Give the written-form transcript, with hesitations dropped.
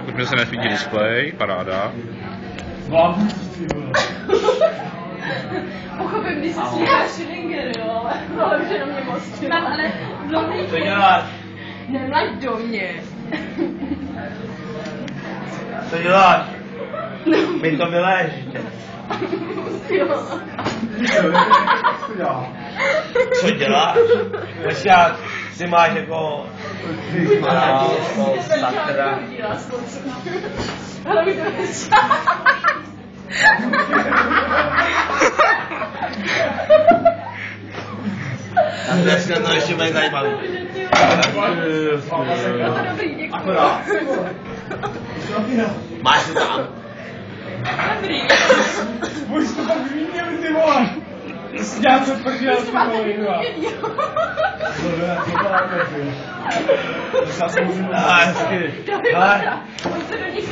Protože se nesvítí displej, paráda. Pochopím, když se stříháš Schrödinger, jo, ale už jenom mě moc mám, ale dlouhý. Co děláš? Nemlaď do mě. Co děláš? Mi to vyléž. Co děláš? Lešák, ty máš jako... Sakra. Ale mi to nečá. A dneska to ještě bude zajímavý. Dobrý, děkuji. Máš to tam? Dobrý. Můj jsi to pak vyměl, ty vole! Já se prdě, Už máte ty vole. video. Dobré, to byla jako ty. Ah, hezky. Dobrý, on se do nich